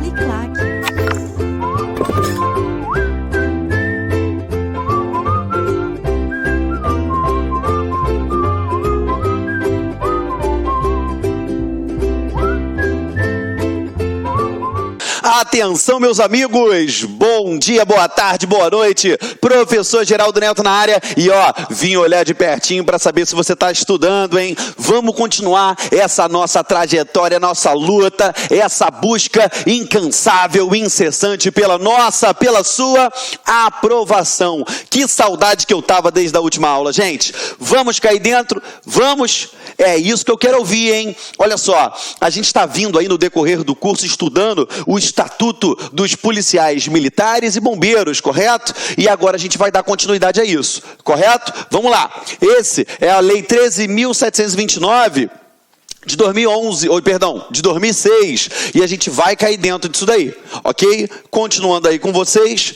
Uniclac. Atenção, meus amigos, bom dia, boa tarde, boa noite, professor Geraldo Neto na área, e vim olhar de pertinho para saber se você está estudando, hein? Vamos continuar essa nossa trajetória, nossa luta, essa busca incansável, incessante pela sua aprovação. Que saudade que eu tava desde a última aula, gente. Vamos cair dentro? Vamos? É isso que eu quero ouvir, hein? Olha só, a gente está vindo aí no decorrer do curso estudando o Estatuto dos Policiais Militares e Bombeiros, correto? E agora a gente vai dar continuidade a isso, correto? Vamos lá. Esse é a Lei 13.729 de 2006, e a gente vai cair dentro disso daí, ok? Continuando aí com vocês,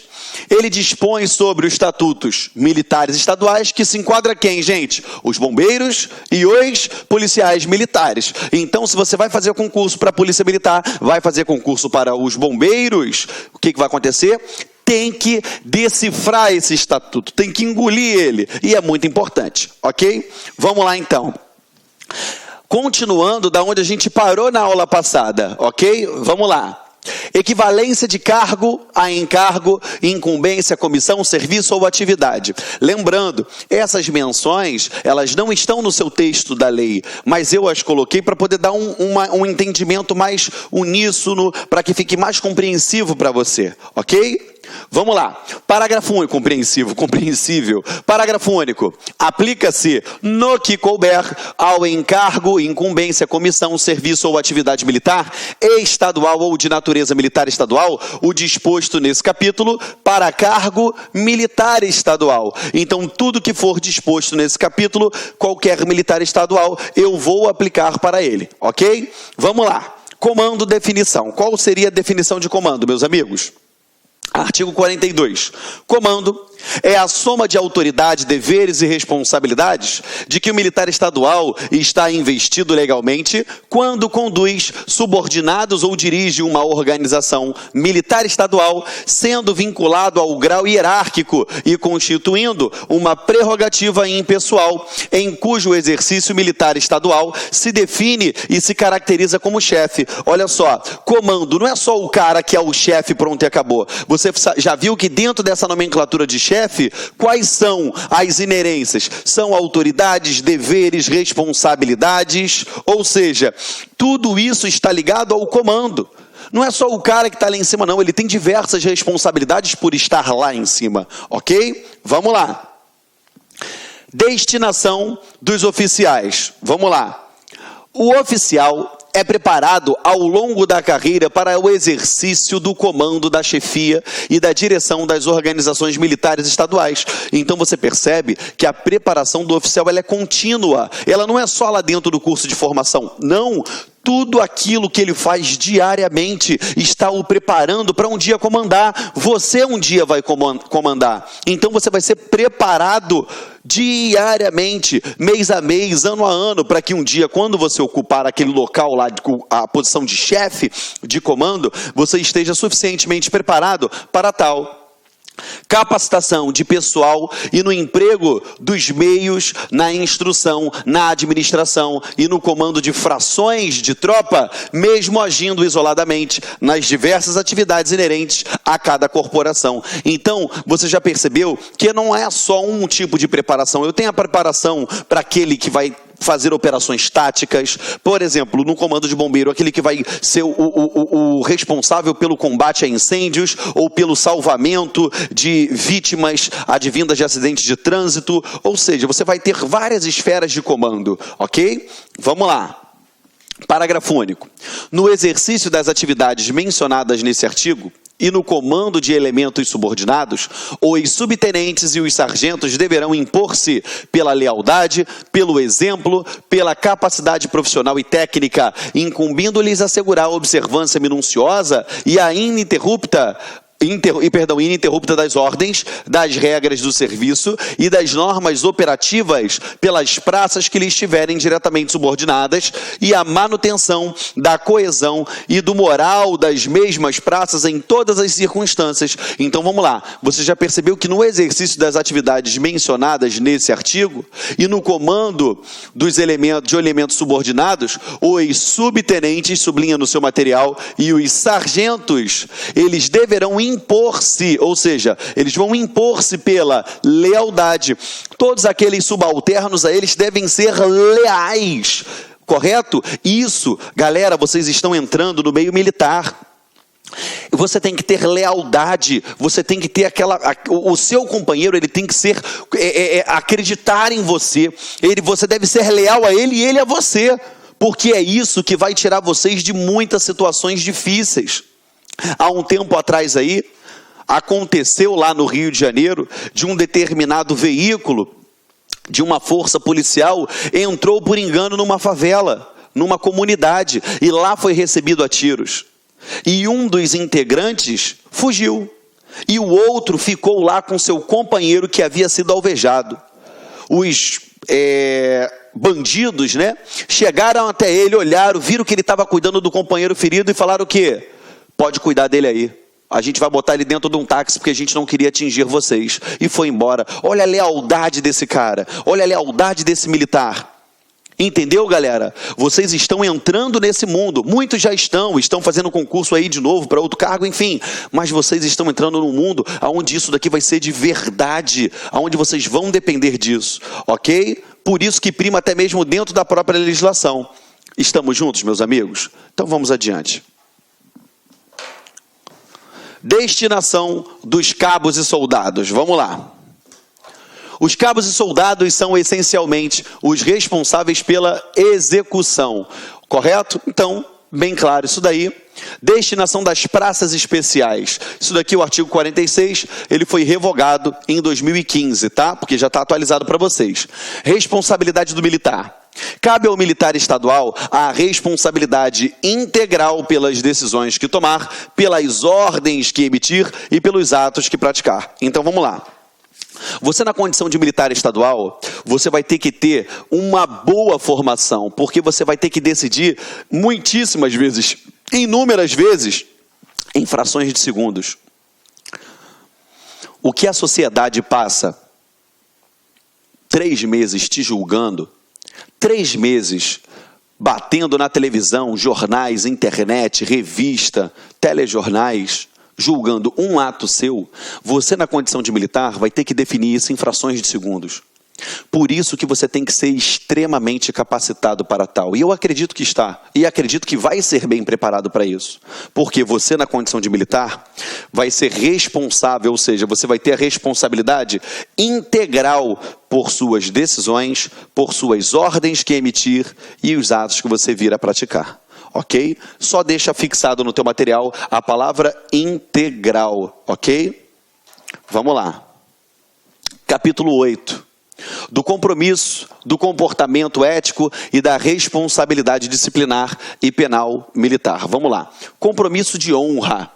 ele dispõe sobre os estatutos militares estaduais, que se enquadra quem, gente? Os bombeiros e os policiais militares. Então, se você vai fazer concurso para a Polícia Militar, vai fazer concurso para os bombeiros, o que vai acontecer? Tem que decifrar esse estatuto, tem que engolir ele, e é muito importante, ok? Vamos lá então. Continuando da onde a gente parou na aula passada, ok? Vamos lá. Equivalência de cargo a encargo, incumbência, comissão, serviço ou atividade. Lembrando, essas menções, elas não estão no seu texto da lei, mas eu as coloquei para poder dar um entendimento mais uníssono, para que fique mais compreensivo para você, ok? Vamos lá. Parágrafo único, compreensível. Parágrafo único. Aplica-se no que couber ao encargo, incumbência, comissão, serviço ou atividade militar, estadual ou de natureza militar estadual, o disposto nesse capítulo para cargo militar estadual. Então, tudo que for disposto nesse capítulo, qualquer militar estadual, eu vou aplicar para ele, ok? Vamos lá. Comando, definição. Qual seria a definição de comando, meus amigos? Artigo 42. Comando é a soma de autoridade, deveres e responsabilidades de que o militar estadual está investido legalmente quando conduz subordinados ou dirige uma organização militar estadual, sendo vinculado ao grau hierárquico e constituindo uma prerrogativa impessoal, em cujo exercício o militar estadual se define e se caracteriza como chefe. Olha só, comando não é só o cara que é o chefe, pronto e acabou. Você já viu que dentro dessa nomenclatura de chefe, quais são as inerências? São autoridades, deveres, responsabilidades, ou seja, tudo isso está ligado ao comando. Não é só o cara que está lá em cima, não, ele tem diversas responsabilidades por estar lá em cima, ok? Vamos lá. Destinação dos oficiais. Vamos lá. O oficial é preparado ao longo da carreira para o exercício do comando, da chefia e da direção das organizações militares estaduais. Então você percebe que a preparação do oficial ela é contínua, ela não é só lá dentro do curso de formação, não. Tudo aquilo que ele faz diariamente está o preparando para um dia comandar. Você um dia vai comandar. Então você vai ser preparado diariamente, mês a mês, ano a ano, para que um dia, quando você ocupar aquele local lá, a posição de chefe, de comando, você esteja suficientemente preparado para tal. Capacitação de pessoal e no emprego dos meios, na instrução, na administração e no comando de frações de tropa, mesmo agindo isoladamente nas diversas atividades inerentes a cada corporação. Então, você já percebeu que não é só um tipo de preparação. Eu tenho a preparação para aquele que vai fazer operações táticas, por exemplo, no comando de bombeiro, aquele que vai ser o responsável pelo combate a incêndios ou pelo salvamento de vítimas advindas de acidentes de trânsito, ou seja, você vai ter várias esferas de comando, ok? Vamos lá. Parágrafo único. No exercício das atividades mencionadas nesse artigo, e no comando de elementos subordinados, os subtenentes e os sargentos deverão impor-se pela lealdade, pelo exemplo, pela capacidade profissional e técnica, incumbindo-lhes assegurar a observância minuciosa e a ininterrupta ininterrupta das ordens, das regras do serviço e das normas operativas pelas praças que lhe estiverem diretamente subordinadas e a manutenção da coesão e do moral das mesmas praças em todas as circunstâncias. Então vamos lá, você já percebeu que no exercício das atividades mencionadas nesse artigo e no comando dos elementos subordinados, os subtenentes, sublinha no seu material, e os sargentos, eles deverão impor-se, ou seja, eles vão impor-se pela lealdade. Todos aqueles subalternos a eles devem ser leais, correto? Isso, galera, vocês estão entrando no meio militar. Você tem que ter lealdade, você tem que ter o seu companheiro, ele tem que ser, acreditar em você, você deve ser leal a ele e ele a você, porque é isso que vai tirar vocês de muitas situações difíceis. Há um tempo atrás aí, aconteceu lá no Rio de Janeiro, de um determinado veículo, de uma força policial, entrou por engano numa favela, numa comunidade, e lá foi recebido a tiros. E um dos integrantes fugiu, e o outro ficou lá com seu companheiro que havia sido alvejado. Os bandidos, né, chegaram até ele, olharam, viram que ele estava cuidando do companheiro ferido e falaram o quê? Pode cuidar dele aí. A gente vai botar ele dentro de um táxi porque a gente não queria atingir vocês. E foi embora. Olha a lealdade desse cara. Olha a lealdade desse militar. Entendeu, galera? Vocês estão entrando nesse mundo. Muitos já estão fazendo concurso aí de novo para outro cargo, enfim. Mas vocês estão entrando num mundo onde isso daqui vai ser de verdade. Onde vocês vão depender disso. Ok? Por isso que prima até mesmo dentro da própria legislação. Estamos juntos, meus amigos? Então vamos adiante. Destinação dos cabos e soldados. Vamos lá. Os cabos e soldados são essencialmente os responsáveis pela execução. Correto? Então, bem claro isso daí. Destinação das praças especiais. Isso daqui, o artigo 46, ele foi revogado em 2015, tá? Porque já está atualizado para vocês. Responsabilidade do militar. Cabe ao militar estadual a responsabilidade integral pelas decisões que tomar, pelas ordens que emitir e pelos atos que praticar. Então vamos lá. Você na condição de militar estadual, você vai ter que ter uma boa formação, porque você vai ter que decidir muitíssimas vezes, inúmeras vezes, em frações de segundos. O que a sociedade passa 3 meses te julgando, 3 meses batendo na televisão, jornais, internet, revista, telejornais, julgando um ato seu, você na condição de militar vai ter que definir isso em frações de segundos. Por isso que você tem que ser extremamente capacitado para tal. E eu acredito que está, e acredito que vai ser bem preparado para isso. Porque você na condição de militar vai ser responsável, ou seja, você vai ter a responsabilidade integral por suas decisões, por suas ordens que emitir e os atos que você vir a praticar. Ok? Só deixa fixado no teu material a palavra integral, ok? Vamos lá. Capítulo 8. Do compromisso, do comportamento ético e da responsabilidade disciplinar e penal militar. Vamos lá. Compromisso de honra.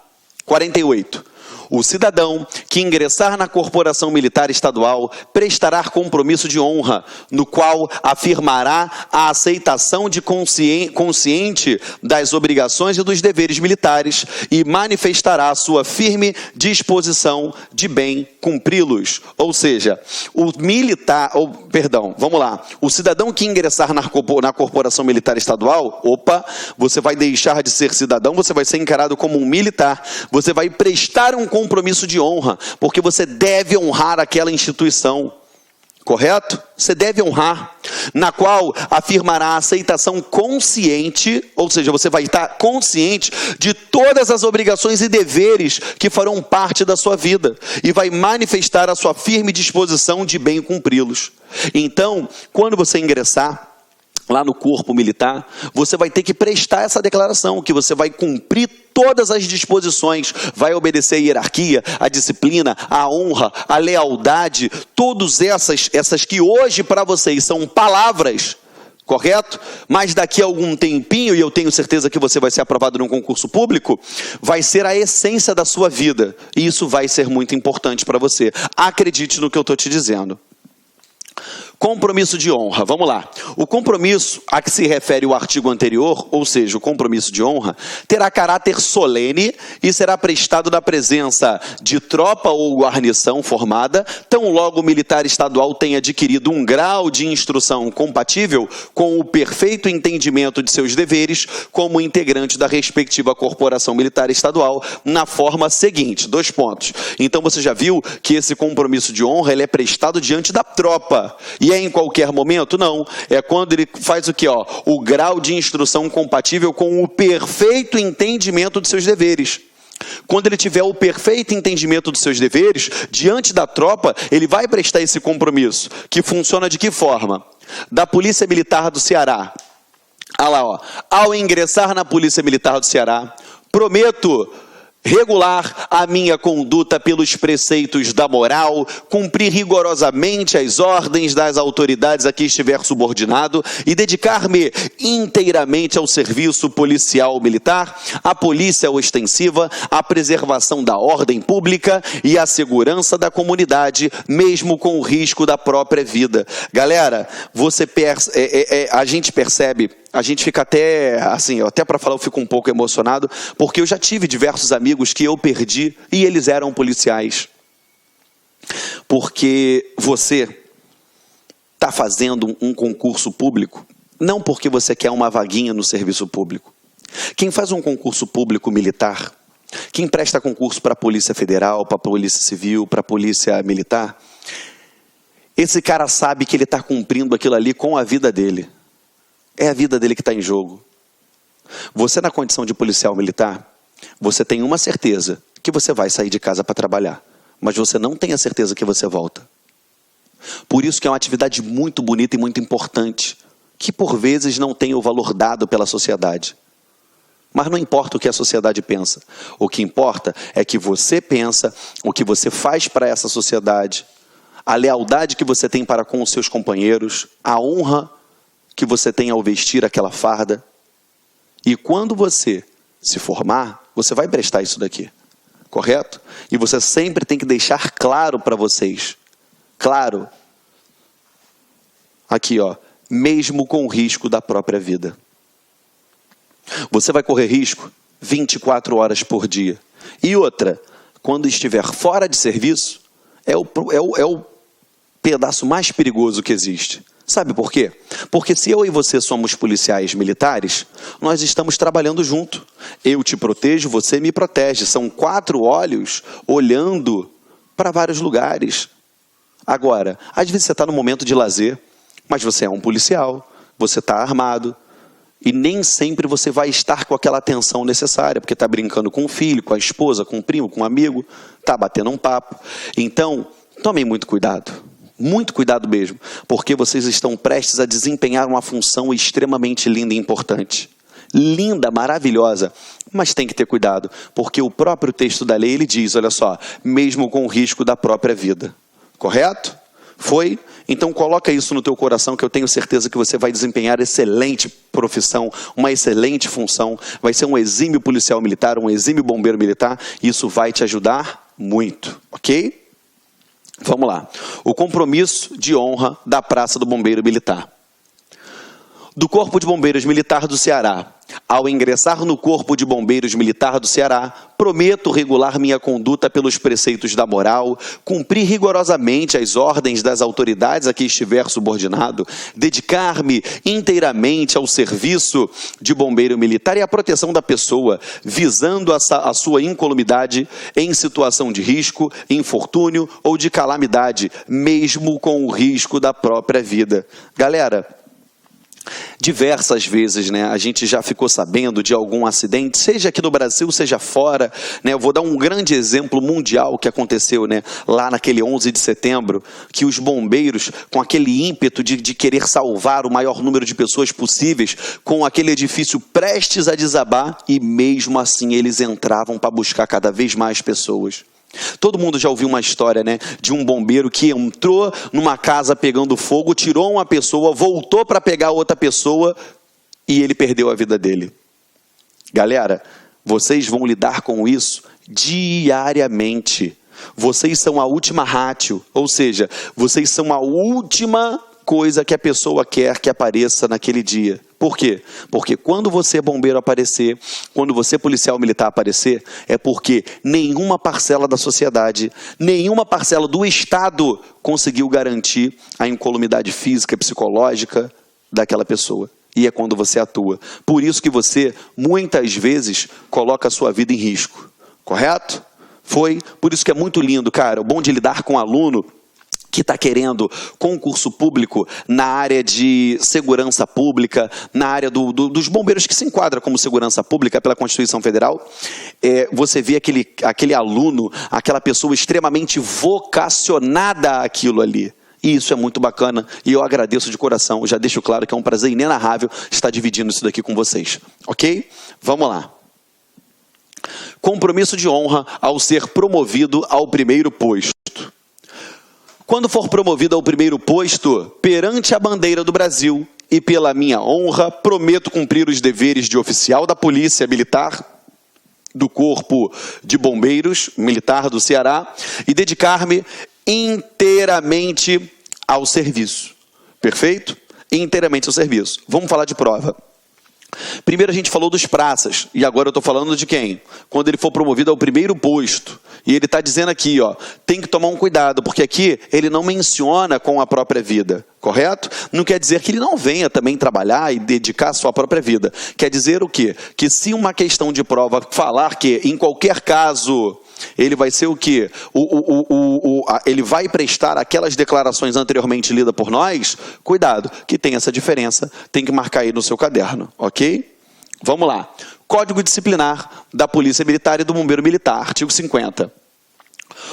48. O cidadão que ingressar na corporação militar estadual prestará compromisso de honra, no qual afirmará a aceitação de consciente das obrigações e dos deveres militares e manifestará sua firme disposição de bem cumpri-los. Ou seja, o cidadão que ingressar na corporação militar estadual, você vai deixar de ser cidadão, você vai ser encarado como um militar, você vai prestar um compromisso de honra, porque você deve honrar aquela instituição, correto? Você deve honrar, na qual afirmará a aceitação consciente, ou seja, você vai estar consciente de todas as obrigações e deveres que farão parte da sua vida, e vai manifestar a sua firme disposição de bem cumpri-los. Então, quando você ingressar lá no corpo militar, você vai ter que prestar essa declaração, que você vai cumprir todas as disposições, vai obedecer a hierarquia, a disciplina, a honra, a lealdade, todas essas que hoje para vocês são palavras, correto? Mas daqui a algum tempinho, e eu tenho certeza que você vai ser aprovado num concurso público, vai ser a essência da sua vida. E isso vai ser muito importante para você. Acredite no que eu estou te dizendo. Compromisso de honra, vamos lá. O compromisso a que se refere o artigo anterior, ou seja, o compromisso de honra, terá caráter solene e será prestado na presença de tropa ou guarnição formada, tão logo o militar estadual tenha adquirido um grau de instrução compatível com o perfeito entendimento de seus deveres como integrante da respectiva corporação militar estadual, na forma seguinte, 2 pontos. Então você já viu que esse compromisso de honra ele é prestado diante da tropa. E é em qualquer momento? Não. É quando ele faz o quê? O grau de instrução compatível com o perfeito entendimento de seus deveres. Quando ele tiver o perfeito entendimento dos seus deveres, diante da tropa, ele vai prestar esse compromisso, que funciona de que forma? Da Polícia Militar do Ceará. Ao ingressar na Polícia Militar do Ceará, prometo regular a minha conduta pelos preceitos da moral, cumprir rigorosamente as ordens das autoridades a que estiver subordinado e dedicar-me inteiramente ao serviço policial militar, à polícia ostensiva, à preservação da ordem pública e à segurança da comunidade, mesmo com o risco da própria vida. Galera, a gente percebe, a gente fica até, assim, até para falar eu fico um pouco emocionado, porque eu já tive diversos amigos que eu perdi e eles eram policiais. Porque você está fazendo um concurso público, não porque você quer uma vaguinha no serviço público. Quem faz um concurso público militar, quem presta concurso para a Polícia Federal, para a Polícia Civil, para a Polícia Militar, esse cara sabe que ele está cumprindo aquilo ali com a vida dele. É a vida dele que está em jogo. Você, na condição de policial militar, você tem uma certeza, que você vai sair de casa para trabalhar. Mas você não tem a certeza que você volta. Por isso que é uma atividade muito bonita e muito importante, que por vezes não tem o valor dado pela sociedade. Mas não importa o que a sociedade pensa. O que importa é que você pensa, o que você faz para essa sociedade, a lealdade que você tem para com os seus companheiros, a honra que você tem ao vestir aquela farda. E quando você se formar, você vai prestar isso daqui, correto? E você sempre tem que deixar claro para vocês, claro, aqui mesmo com o risco da própria vida. Você vai correr risco 24 horas por dia. E outra, quando estiver fora de serviço, é o pedaço mais perigoso que existe. Sabe por quê? Porque se eu e você somos policiais militares, nós estamos trabalhando junto. Eu te protejo, você me protege. São 4 olhos olhando para vários lugares. Agora, às vezes você está no momento de lazer, mas você é um policial, você está armado, e nem sempre você vai estar com aquela atenção necessária, porque está brincando com o filho, com a esposa, com o primo, com um amigo, está batendo um papo. Então, tomem muito cuidado. Muito cuidado mesmo, porque vocês estão prestes a desempenhar uma função extremamente linda e importante. Linda, maravilhosa, mas tem que ter cuidado, porque o próprio texto da lei, ele diz, olha só, mesmo com o risco da própria vida. Correto? Foi? Então coloca isso no teu coração, que eu tenho certeza que você vai desempenhar excelente profissão, uma excelente função, vai ser um exímio policial militar, um exímio bombeiro militar, e isso vai te ajudar muito, ok? Vamos lá. O compromisso de honra da Praça do Bombeiro Militar. Do Corpo de Bombeiros Militar do Ceará. Ao ingressar no Corpo de Bombeiros Militar do Ceará, prometo regular minha conduta pelos preceitos da moral, cumprir rigorosamente as ordens das autoridades a que estiver subordinado, dedicar-me inteiramente ao serviço de bombeiro militar e à proteção da pessoa, visando a sua incolumidade em situação de risco, infortúnio ou de calamidade, mesmo com o risco da própria vida. Galera, diversas vezes, a gente já ficou sabendo de algum acidente, seja aqui no Brasil, seja fora, Eu vou dar um grande exemplo mundial que aconteceu, lá naquele 11 de setembro, que os bombeiros, com aquele ímpeto de querer salvar o maior número de pessoas possíveis, com aquele edifício prestes a desabar, e mesmo assim eles entravam para buscar cada vez mais pessoas. Todo mundo já ouviu uma história, né, de um bombeiro que entrou numa casa pegando fogo, tirou uma pessoa, voltou para pegar outra pessoa e ele perdeu a vida dele. Galera, vocês vão lidar com isso diariamente. Vocês são a última ratio, ou seja, vocês são a última coisa que a pessoa quer que apareça naquele dia. Por quê? Porque quando você bombeiro aparecer, quando você policial militar aparecer, é porque nenhuma parcela da sociedade, nenhuma parcela do Estado conseguiu garantir a incolumidade física e psicológica daquela pessoa. E é quando você atua. Por isso que você, muitas vezes, coloca a sua vida em risco. Correto? Foi. Por isso que é muito lindo, cara. O bom de lidar com aluno que está querendo concurso público na área de segurança pública, na área dos bombeiros que se enquadra como segurança pública pela Constituição Federal, você vê aquele aluno, aquela pessoa extremamente vocacionada àquilo ali. E isso é muito bacana e eu agradeço de coração. Eu já deixo claro que é um prazer inenarrável estar dividindo isso daqui com vocês. Ok? Vamos lá. Compromisso de honra ao ser promovido ao primeiro posto. Quando for promovido ao primeiro posto, perante a bandeira do Brasil e pela minha honra, prometo cumprir os deveres de oficial da Polícia Militar, do Corpo de Bombeiros Militar do Ceará e dedicar-me inteiramente ao serviço. Perfeito? Inteiramente ao serviço. Vamos falar de prova. Primeiro a gente falou dos praças, e agora eu estou falando de quem? Quando ele for promovido ao primeiro posto. E ele está dizendo aqui, ó, tem que tomar um cuidado, porque aqui ele não menciona com a própria vida, correto? Não quer dizer que ele não venha também trabalhar e dedicar a sua própria vida. Quer dizer o quê? Que se uma questão de prova falar que, em qualquer caso, ele vai ser o quê? Ele vai prestar aquelas declarações anteriormente lidas por nós, cuidado, que tem essa diferença, tem que marcar aí no seu caderno, ok? Vamos lá. Código Disciplinar da Polícia Militar e do Bombeiro Militar, artigo 50.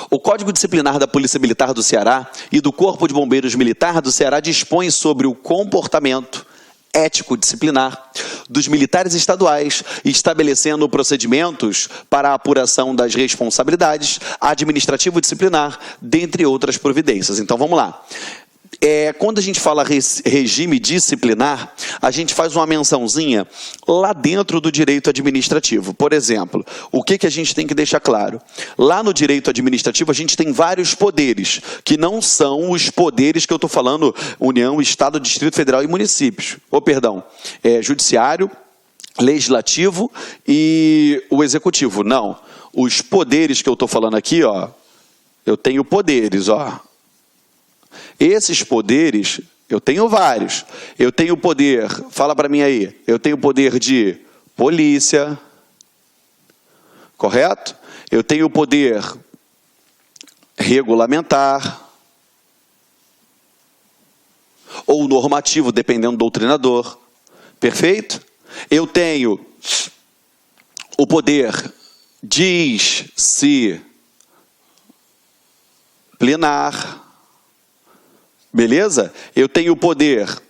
O Código Disciplinar da Polícia Militar do Ceará e do Corpo de Bombeiros Militar do Ceará dispõe sobre o comportamento ético-disciplinar dos militares estaduais, estabelecendo procedimentos para a apuração das responsabilidades administrativo-disciplinar, dentre outras providências. Então, vamos lá. Quando a gente fala regime disciplinar, a gente faz uma mençãozinha lá dentro do direito administrativo. Por exemplo, o que a gente tem que deixar claro? Lá no direito administrativo, a gente tem vários poderes, que não são os poderes que eu estou falando, União, Estado, Distrito Federal e municípios. Judiciário, Legislativo e o Executivo. Não. Os poderes que eu estou falando aqui, ó, eu tenho poderes, ó. Esses poderes, eu tenho vários. Eu tenho poder, fala para mim aí, eu tenho poder de polícia, correto? Eu tenho poder regulamentar ou normativo, dependendo do doutrinador, perfeito? Eu tenho o poder disciplinar, beleza? Eu tenho o poder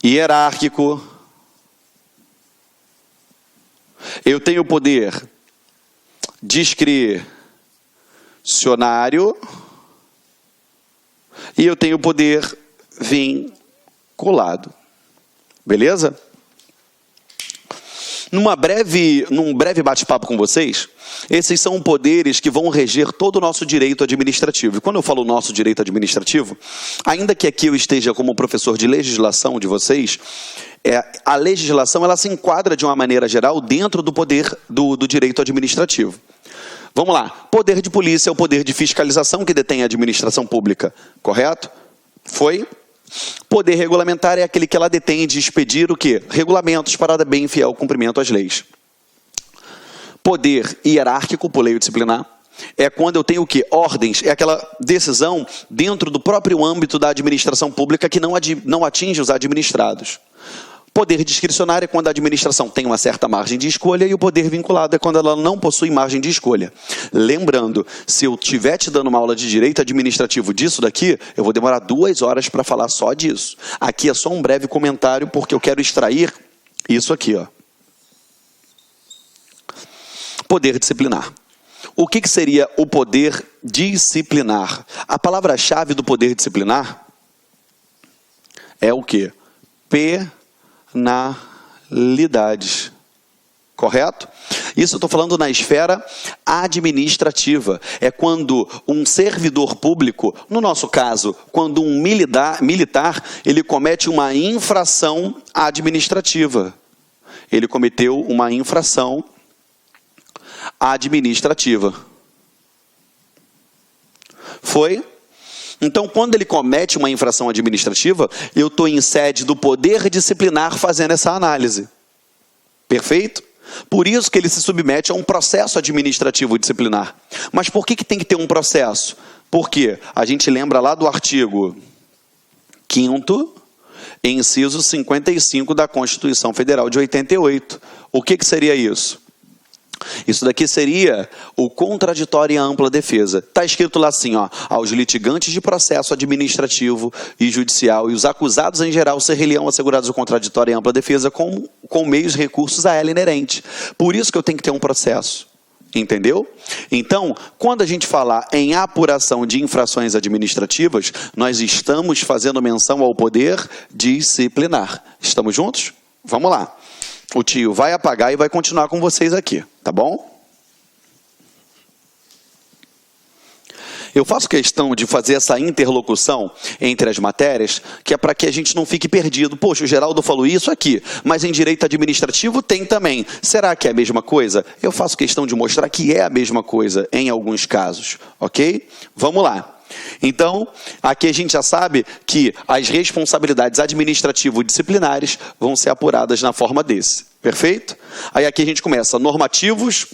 hierárquico. Eu tenho o poder discricionário. E eu tenho o poder vinculado. Beleza? Num breve bate-papo com vocês, esses são poderes que vão reger todo o nosso direito administrativo. E quando eu falo nosso direito administrativo, ainda que aqui eu esteja como professor de legislação de vocês, a legislação ela se enquadra de uma maneira geral dentro do poder do direito administrativo. Vamos lá. Poder de polícia é o poder de fiscalização que detém a administração pública, correto? Foi? Poder regulamentar é aquele que ela detém de expedir o quê? Regulamentos para dar bem e fiel cumprimento às leis. Poder hierárquico, pulei o disciplinar, é quando eu tenho o quê? Ordens, é aquela decisão dentro do próprio âmbito da administração pública que não atinge os administrados. Poder discricionário é quando a administração tem uma certa margem de escolha e o poder vinculado é quando ela não possui margem de escolha. Lembrando, se eu estiver te dando uma aula de direito administrativo disso daqui, eu vou demorar 2 horas para falar só disso. Aqui é só um breve comentário porque eu quero extrair isso aqui, ó. Poder disciplinar. O que seria o poder disciplinar? A palavra-chave do poder disciplinar é o quê? Penalidades. Correto? Isso eu estou falando na esfera administrativa. É quando um servidor público, no nosso caso, quando um militar, ele comete uma infração administrativa. Ele cometeu uma infração administrativa. Foi? Então, quando ele comete uma infração administrativa, eu estou em sede do poder disciplinar fazendo essa análise. Perfeito? Por isso que ele se submete a um processo administrativo disciplinar. Mas por que tem que ter um processo? Porque a gente lembra lá do artigo 5º, inciso 55 da Constituição Federal de 88. O que seria isso? Isso daqui seria o contraditório e a ampla defesa. Está escrito lá assim, ó, aos litigantes de processo administrativo e judicial e os acusados em geral ser-lhe-ão assegurados o contraditório e a ampla defesa com meios e recursos a ela inerente. Por isso que eu tenho que ter um processo. Entendeu? Então, quando a gente falar em apuração de infrações administrativas, nós estamos fazendo menção ao poder disciplinar. Estamos juntos? Vamos lá. O tio vai apagar e vai continuar com vocês aqui, tá bom? Eu faço questão de fazer essa interlocução entre as matérias, que é para que a gente não fique perdido. Poxa, o Geraldo falou isso aqui, mas em direito administrativo tem também. Será que é a mesma coisa? Eu faço questão de mostrar que é a mesma coisa em alguns casos, ok? Vamos lá. Então, aqui a gente já sabe que as responsabilidades administrativo-disciplinares vão ser apuradas na forma desse. Perfeito? Aí aqui a gente começa. Normativos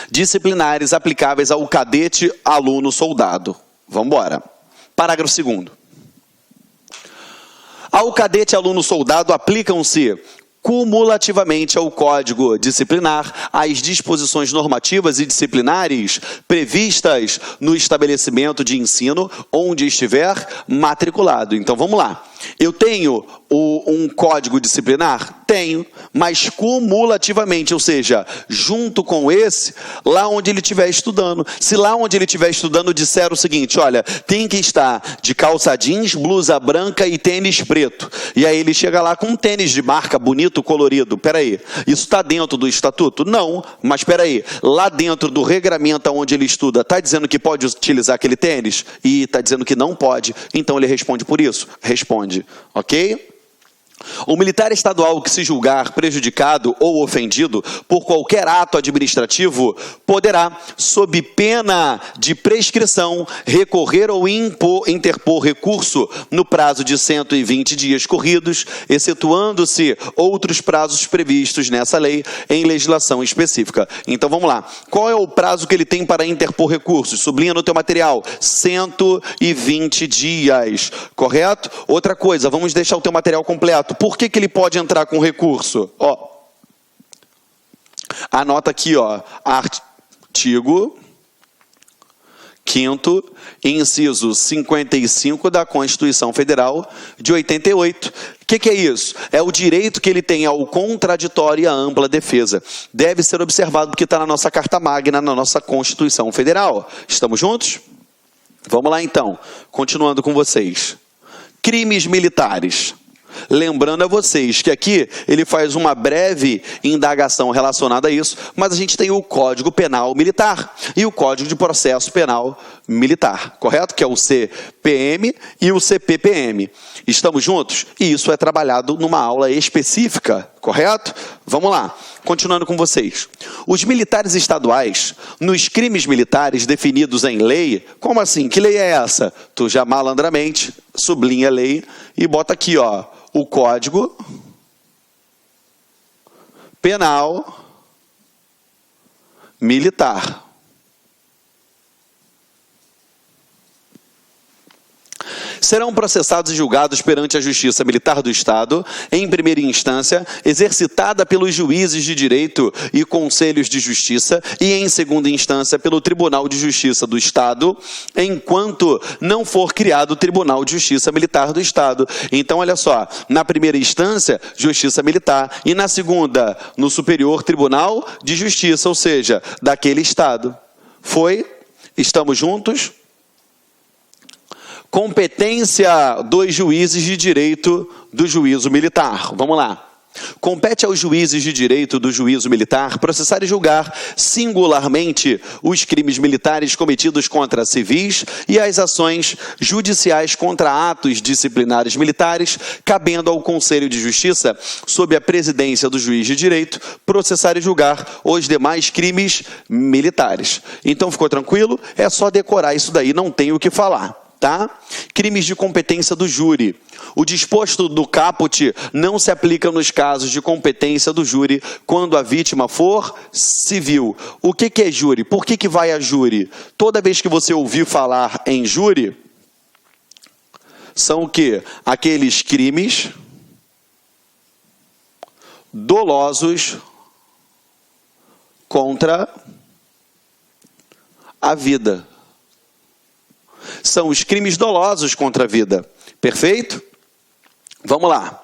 disciplinares aplicáveis ao cadete, aluno, soldado. Vamos embora. Parágrafo 2º. Ao cadete, aluno, soldado aplicam-se cumulativamente ao Código Disciplinar as disposições normativas e disciplinares previstas no estabelecimento de ensino onde estiver matriculado. Então, vamos lá. Eu tenho um código disciplinar? Tenho, mas cumulativamente, ou seja, junto com esse, lá onde ele estiver estudando. Se lá onde ele estiver estudando disser o seguinte, olha, tem que estar de calça jeans, blusa branca e tênis preto. E aí ele chega lá com um tênis de marca bonito, colorido. Peraí, isso está dentro do estatuto? Não, mas peraí, lá dentro do regramento onde ele estuda, está dizendo que pode utilizar aquele tênis? E está dizendo que não pode. Então ele responde por isso? Responde. Ok? O militar estadual que se julgar prejudicado ou ofendido por qualquer ato administrativo poderá, sob pena de prescrição, recorrer ou interpor recurso no prazo de 120 dias corridos, excetuando-se outros prazos previstos nessa lei em legislação específica. Então vamos lá. Qual é o prazo que ele tem para interpor recursos? Sublinha no teu material. 120 dias. Correto? Outra coisa, vamos deixar o teu material completo. Por que ele pode entrar com recurso? Ó, anota aqui, ó, artigo 5º, inciso 55 da Constituição Federal de 88. O que é isso? É o direito que ele tem ao contraditório e à ampla defesa. Deve ser observado porque está na nossa Carta Magna, na nossa Constituição Federal. Estamos juntos? Vamos lá então, continuando com vocês. Crimes militares. Lembrando a vocês que aqui ele faz uma breve indagação relacionada a isso, mas a gente tem o Código Penal Militar e o Código de Processo Penal Militar, correto? Que é o CPM e o CPPM. Estamos juntos? E isso é trabalhado numa aula específica, correto? Vamos lá, continuando com vocês. Os militares estaduais, nos crimes militares definidos em lei, como assim? Que lei é essa? Tu já malandramente sublinha a lei e bota aqui, ó, o Código Penal Militar. Serão processados e julgados perante a Justiça Militar do Estado, em primeira instância, exercitada pelos juízes de direito e conselhos de justiça, e em segunda instância pelo Tribunal de Justiça do Estado, enquanto não for criado o Tribunal de Justiça Militar do Estado. Então, olha só, na primeira instância, Justiça Militar, e na segunda, no Superior Tribunal de Justiça, ou seja, daquele Estado. Foi? Estamos juntos? Competência dos juízes de direito do juízo militar. Vamos lá. Compete aos juízes de direito do juízo militar processar e julgar singularmente os crimes militares cometidos contra civis e as ações judiciais contra atos disciplinares militares, cabendo ao Conselho de Justiça, sob a presidência do juiz de direito, processar e julgar os demais crimes militares. Então, ficou tranquilo? É só decorar isso daí, não tem o que falar. Tá? Crimes de competência do júri. O disposto do caput não se aplica nos casos de competência do júri quando a vítima for civil. O que é júri? Por que vai a júri? Toda vez que você ouvir falar em júri, são o quê? Aqueles crimes dolosos contra a vida. São os crimes dolosos contra a vida. Perfeito? Vamos lá.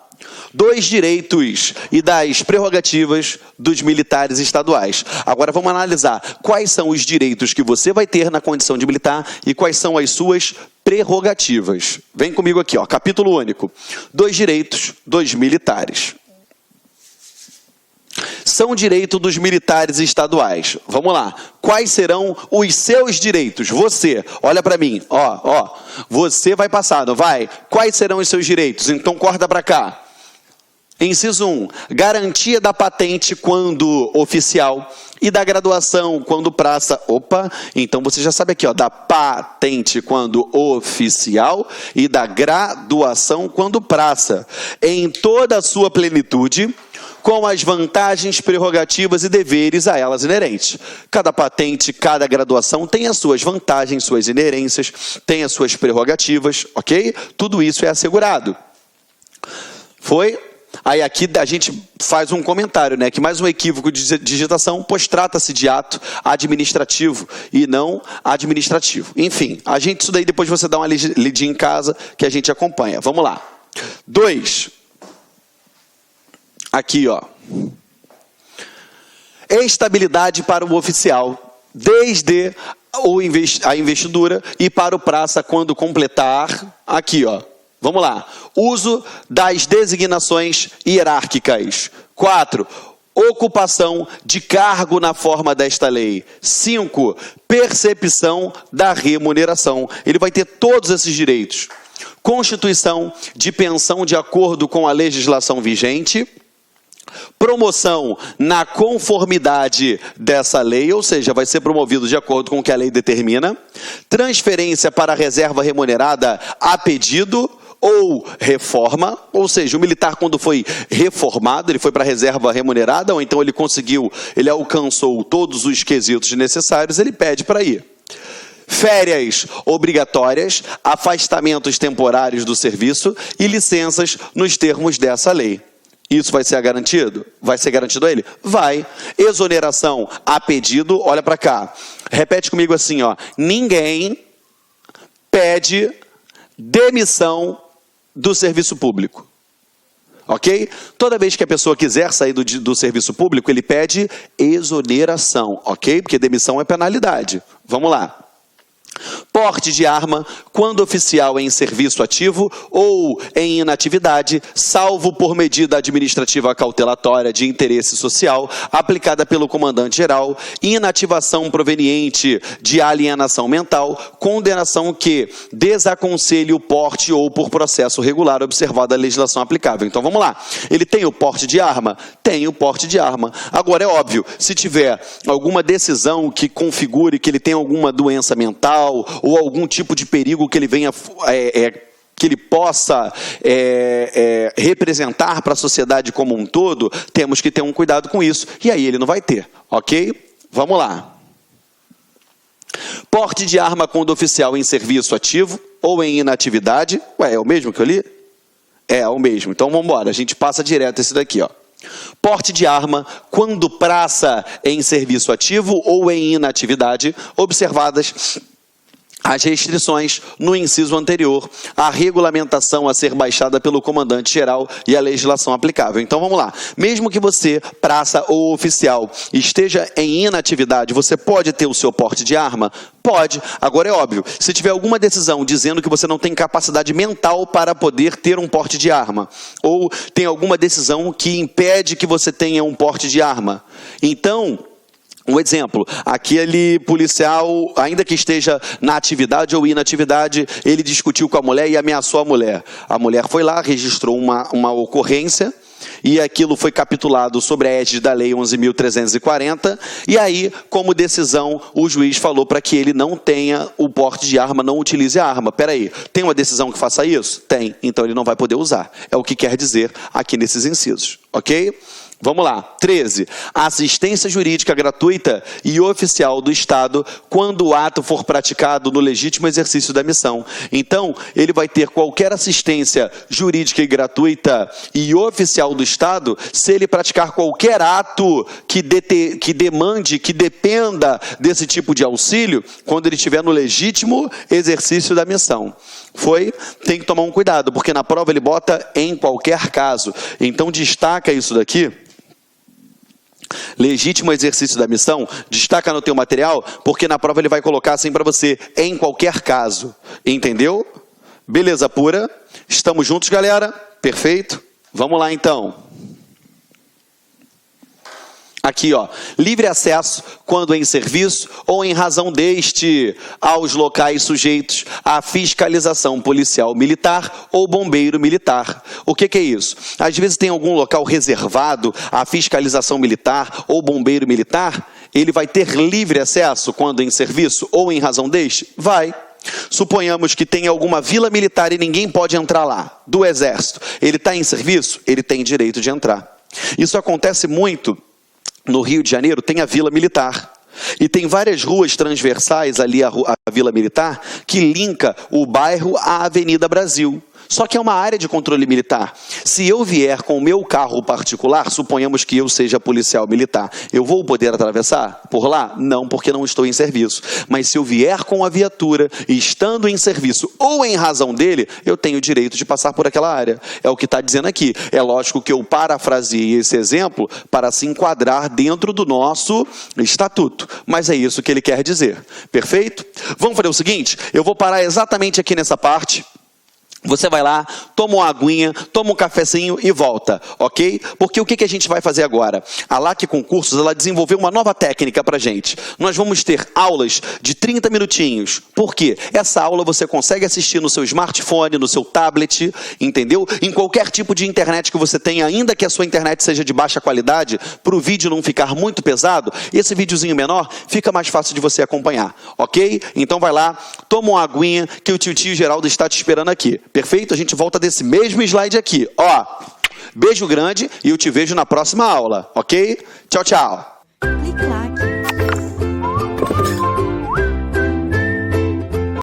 2 direitos e das prerrogativas dos militares estaduais. Agora vamos analisar quais são os direitos que você vai ter na condição de militar e quais são as suas prerrogativas. Vem comigo aqui, ó, capítulo único. 2 direitos dos militares. São direitos dos militares estaduais. Vamos lá. Quais serão os seus direitos? Você, olha para mim, ó. Você vai passar, não vai? Quais serão os seus direitos? Então corta para cá. Inciso 1. Garantia da patente quando oficial e da graduação quando praça. Opa, então você já sabe aqui, ó, da patente quando oficial e da graduação quando praça. Em toda a sua plenitude, com as vantagens, prerrogativas e deveres a elas inerentes. Cada patente, cada graduação tem as suas vantagens, suas inerências, tem as suas prerrogativas, ok? Tudo isso é assegurado. Foi? Aí aqui a gente faz um comentário, né? Que mais um equívoco de digitação, pois trata-se de ato administrativo e não administrativo. Enfim, isso daí depois você dá uma lidinha em casa que a gente acompanha. Vamos lá. 2. Aqui, ó. Estabilidade para o oficial, desde a investidura e para o praça quando completar. Aqui, ó. Vamos lá. Uso das designações hierárquicas. 4. Ocupação de cargo na forma desta lei. 5. Percepção da remuneração. Ele vai ter todos esses direitos. Constituição de pensão de acordo com a legislação vigente. Promoção na conformidade dessa lei, ou seja, vai ser promovido de acordo com o que a lei determina. Transferência para a reserva remunerada a pedido ou reforma, ou seja, o militar quando foi reformado, ele foi para a reserva remunerada, ou então ele alcançou todos os quesitos necessários, ele pede para ir. Férias obrigatórias, afastamentos temporários do serviço e licenças nos termos dessa lei. Isso vai ser garantido? Vai ser garantido a ele? Vai. Exoneração a pedido, olha para cá. Repete comigo assim, ó. Ninguém pede demissão do serviço público. Ok? Toda vez que a pessoa quiser sair do serviço público, ele pede exoneração, ok? Porque demissão é penalidade. Vamos lá. Porte de arma quando oficial em serviço ativo ou em inatividade, salvo por medida administrativa cautelatória de interesse social aplicada pelo comandante-geral, inativação proveniente de alienação mental, condenação que desaconselhe o porte ou por processo regular observada a legislação aplicável. Então vamos lá. Ele tem o porte de arma? Tem o porte de arma. Agora é óbvio, se tiver alguma decisão que configure que ele tem alguma doença mental ou algum tipo de perigo que ele venha que ele possa representar para a sociedade como um todo, temos que ter um cuidado com isso, e aí ele não vai ter, ok? Vamos lá. Porte de arma quando oficial em serviço ativo ou em inatividade. Ué, é o mesmo que eu li? É o mesmo, então vamos embora, a gente passa direto esse daqui, ó. Porte de arma quando praça em serviço ativo ou em inatividade, observadas as restrições no inciso anterior, a regulamentação a ser baixada pelo comandante-geral e a legislação aplicável. Então vamos lá. Mesmo que você, praça ou oficial, esteja em inatividade, você pode ter o seu porte de arma? Pode. Agora é óbvio, se tiver alguma decisão dizendo que você não tem capacidade mental para poder ter um porte de arma, ou tem alguma decisão que impede que você tenha um porte de arma, então, um exemplo, aquele policial, ainda que esteja na atividade ou inatividade, ele discutiu com a mulher e ameaçou a mulher. A mulher foi lá, registrou uma ocorrência, e aquilo foi capitulado sobre a égide da Lei 11.340, e aí, como decisão, o juiz falou para que ele não tenha o porte de arma, não utilize a arma. Peraí, tem uma decisão que faça isso? Tem, então ele não vai poder usar. É o que quer dizer aqui nesses incisos, ok? Vamos lá. 13. Assistência jurídica gratuita e oficial do Estado quando o ato for praticado no legítimo exercício da missão. Então, ele vai ter qualquer assistência jurídica e gratuita e oficial do Estado se ele praticar qualquer ato que demande, que dependa desse tipo de auxílio, quando ele estiver no legítimo exercício da missão. Tem que tomar um cuidado, porque na prova ele bota em qualquer caso. Então, destaca isso daqui. Legítimo exercício da missão, destaca no teu material, porque na prova ele vai colocar assim para você, em qualquer caso. Entendeu? Beleza pura? Estamos juntos, galera? Perfeito? Vamos lá, então. Aqui, ó, livre acesso quando em serviço ou em razão deste aos locais sujeitos à fiscalização policial militar ou bombeiro militar. O que é isso? Às vezes tem algum local reservado à fiscalização militar ou bombeiro militar, ele vai ter livre acesso quando em serviço ou em razão deste? Vai. Suponhamos que tem alguma vila militar e ninguém pode entrar lá, do Exército. Ele está em serviço? Ele tem direito de entrar. Isso acontece muito. No Rio de Janeiro tem a Vila Militar. E tem várias ruas transversais ali a Vila Militar que linka o bairro à Avenida Brasil. Só que é uma área de controle militar. Se eu vier com o meu carro particular, suponhamos que eu seja policial militar, eu vou poder atravessar por lá? Não, porque não estou em serviço. Mas se eu vier com a viatura, estando em serviço ou em razão dele, eu tenho o direito de passar por aquela área. É o que está dizendo aqui. É lógico que eu parafraseei esse exemplo para se enquadrar dentro do nosso estatuto. Mas é isso que ele quer dizer. Perfeito? Vamos fazer o seguinte? Eu vou parar exatamente aqui nessa parte. Você vai lá, toma uma aguinha, toma um cafezinho e volta, ok? Porque o que a gente vai fazer agora? A LAC Concursos, ela desenvolveu uma nova técnica para a gente. Nós vamos ter aulas de 30 minutinhos. Por quê? Essa aula você consegue assistir no seu smartphone, no seu tablet, entendeu? Em qualquer tipo de internet que você tenha, ainda que a sua internet seja de baixa qualidade, para o vídeo não ficar muito pesado, esse videozinho menor fica mais fácil de você acompanhar, ok? Então vai lá, toma uma aguinha que o tio Geraldo está te esperando aqui. Perfeito? A gente volta desse mesmo slide aqui. Ó, beijo grande e eu te vejo na próxima aula, ok? Tchau, tchau.